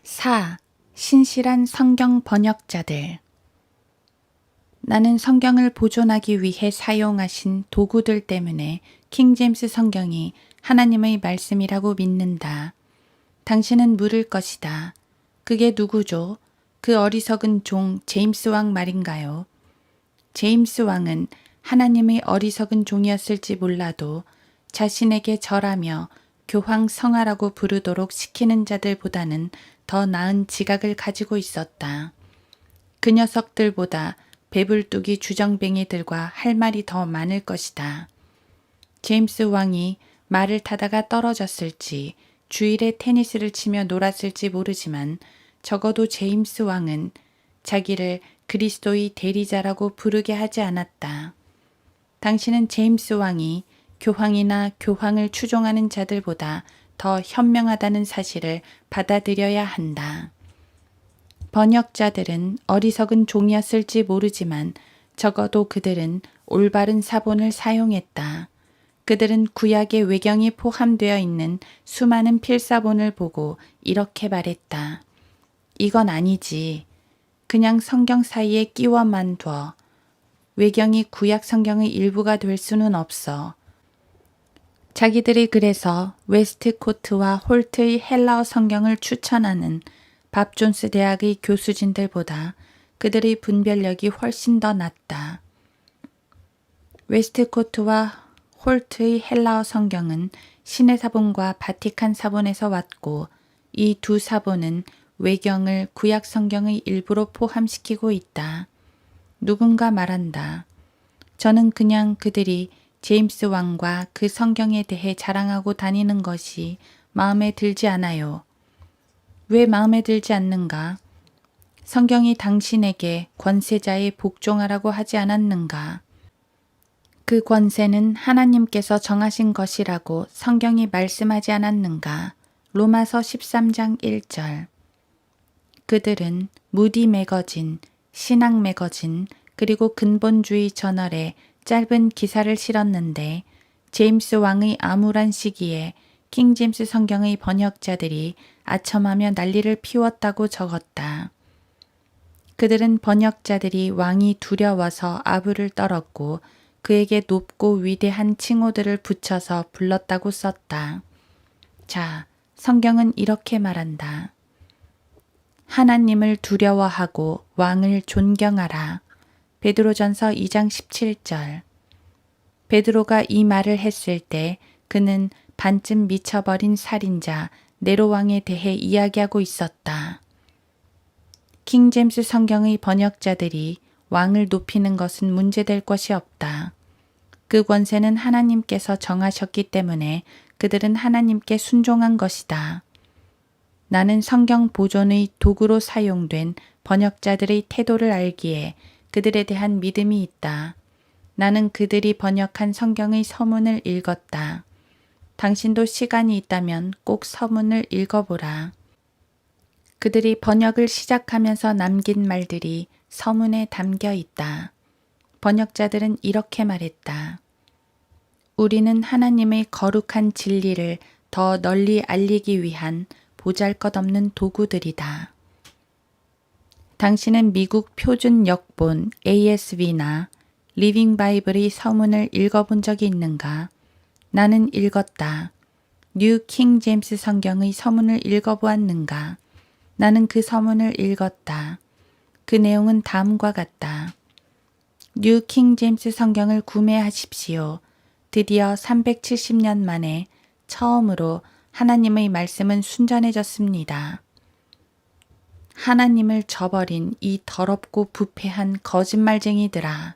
4. 신실한 성경 번역자들. 나는 성경을 보존하기 위해 사용하신 도구들 때문에 킹제임스 성경이 하나님의 말씀이라고 믿는다. 당신은 물을 것이다. 그게 누구죠? 그 어리석은 종 제임스 왕 말인가요? 제임스 왕은 하나님의 어리석은 종이었을지 몰라도 자신에게 절하며 교황 성하라고 부르도록 시키는 자들보다는 더 나은 지각을 가지고 있었다. 그 녀석들보다 배불뚝이 주정뱅이들과 할 말이 더 많을 것이다. 제임스 왕이 말을 타다가 떨어졌을지 주일에 테니스를 치며 놀았을지 모르지만 적어도 제임스 왕은 자기를 그리스도의 대리자라고 부르게 하지 않았다. 당신은 제임스 왕이 교황이나 교황을 추종하는 자들보다 더 현명하다는 사실을 받아들여야 한다. 번역자들은 어리석은 종이었을지 모르지만 적어도 그들은 올바른 사본을 사용했다. 그들은 구약의 외경이 포함되어 있는 수많은 필사본을 보고 이렇게 말했다. 이건 아니지. 그냥 성경 사이에 끼워만 둬. 외경이 구약 성경의 일부가 될 수는 없어. 자기들이 그래서 웨스트코트와 홀트의 헬라어 성경을 추천하는 밥 존스 대학의 교수진들보다 그들의 분별력이 훨씬 더 낮다. 웨스트코트와 홀트의 헬라어 성경은 신의 사본과 바티칸 사본에서 왔고 이 두 사본은 외경을 구약 성경의 일부로 포함시키고 있다. 누군가 말한다. 저는 그냥 그들이 제임스 왕과 그 성경에 대해 자랑하고 다니는 것이 마음에 들지 않아요. 왜 마음에 들지 않는가? 성경이 당신에게 권세자의 복종하라고 하지 않았는가? 그 권세는 하나님께서 정하신 것이라고 성경이 말씀하지 않았는가? 로마서 13장 1절. 그들은 무디 매거진, 신학 매거진, 그리고 근본주의 저널에 짧은 기사를 실었는데 제임스 왕의 암울한 시기에 킹제임스 성경의 번역자들이 아첨하며 난리를 피웠다고 적었다. 그들은 번역자들이 왕이 두려워서 아부를 떨었고 그에게 높고 위대한 칭호들을 붙여서 불렀다고 썼다. 자, 성경은 이렇게 말한다. 하나님을 두려워하고 왕을 존경하라. 베드로전서 2장 17절. 베드로가 이 말을 했을 때 그는 반쯤 미쳐버린 살인자 네로왕에 대해 이야기하고 있었다. 킹제임스 성경의 번역자들이 왕을 높이는 것은 문제될 것이 없다. 그 권세는 하나님께서 정하셨기 때문에 그들은 하나님께 순종한 것이다. 나는 성경 보존의 도구로 사용된 번역자들의 태도를 알기에 그들에 대한 믿음이 있다. 나는 그들이 번역한 성경의 서문을 읽었다. 당신도 시간이 있다면 꼭 서문을 읽어보라. 그들이 번역을 시작하면서 남긴 말들이 서문에 담겨 있다. 번역자들은 이렇게 말했다. 우리는 하나님의 거룩한 진리를 더 널리 알리기 위한 보잘것없는 도구들이다. 당신은 미국 표준 역본 ASV나 리빙 바이블의 서문을 읽어본 적이 있는가? 나는 읽었다. 뉴 킹 제임스 성경의 서문을 읽어보았는가? 나는 그 서문을 읽었다. 그 내용은 다음과 같다. 뉴 킹 제임스 성경을 구매하십시오. 드디어 370년 만에 처음으로 하나님의 말씀은 순전해졌습니다. 하나님을 저버린 이 더럽고 부패한 거짓말쟁이들아.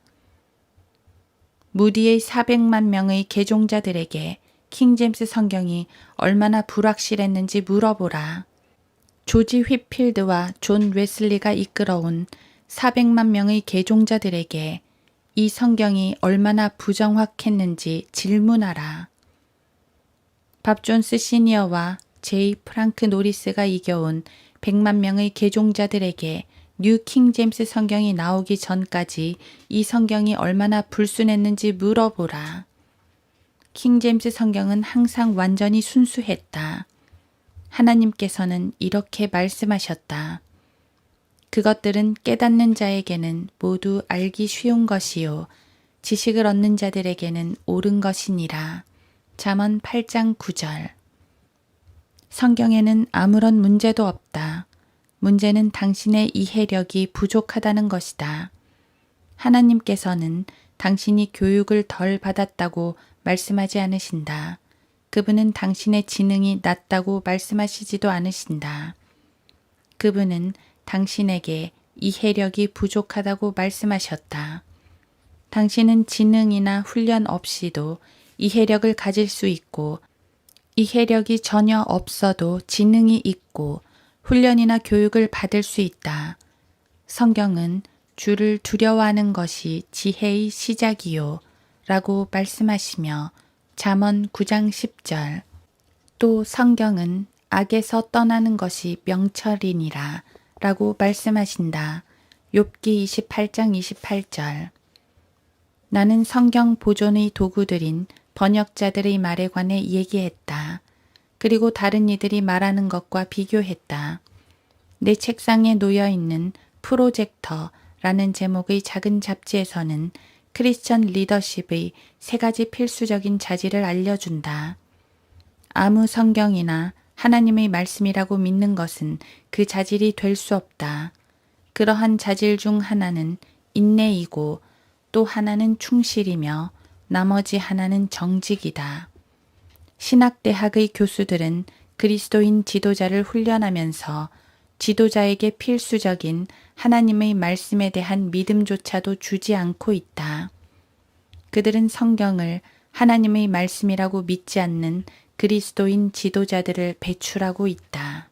무디의 400만 명의 개종자들에게 킹제임스 성경이 얼마나 불확실했는지 물어보라. 조지 휘필드와 존 웨슬리가 이끌어온 400만 명의 개종자들에게 이 성경이 얼마나 부정확했는지 질문하라. 밥 존스 시니어와 제이 프랑크 노리스가 이겨온 100만 명의 개종자들에게 뉴 킹제임스 성경이 나오기 전까지 이 성경이 얼마나 불순했는지 물어보라. 킹제임스 성경은 항상 완전히 순수했다. 하나님께서는 이렇게 말씀하셨다. 그것들은 깨닫는 자에게는 모두 알기 쉬운 것이요 지식을 얻는 자들에게는 옳은 것이니라. 잠언 8장 9절. 성경에는 아무런 문제도 없다. 문제는 당신의 이해력이 부족하다는 것이다. 하나님께서는 당신이 교육을 덜 받았다고 말씀하지 않으신다. 그분은 당신의 지능이 낮다고 말씀하시지도 않으신다. 그분은 당신에게 이해력이 부족하다고 말씀하셨다. 당신은 지능이나 훈련 없이도 이해력을 가질 수 있고 이해력이 전혀 없어도 지능이 있고 훈련이나 교육을 받을 수 있다. 성경은 주를 두려워하는 것이 지혜의 시작이요 라고 말씀하시며 잠언 9장 10절. 또 성경은 악에서 떠나는 것이 명철이니라 라고 말씀하신다. 욥기 28장 28절. 나는 성경 보존의 도구들인 번역자들의 말에 관해 얘기했다. 그리고 다른 이들이 말하는 것과 비교했다. 내 책상에 놓여 있는 프로젝터라는 제목의 작은 잡지에서는 크리스천 리더십의 3가지 필수적인 자질을 알려준다. 아무 성경이나 하나님의 말씀이라고 믿는 것은 그 자질이 될 수 없다. 그러한 자질 중 하나는 인내이고 또 하나는 충실이며 나머지 하나는 정직이다. 신학대학의 교수들은 그리스도인 지도자를 훈련하면서 지도자에게 필수적인 하나님의 말씀에 대한 믿음조차도 주지 않고 있다. 그들은 성경을 하나님의 말씀이라고 믿지 않는 그리스도인 지도자들을 배출하고 있다.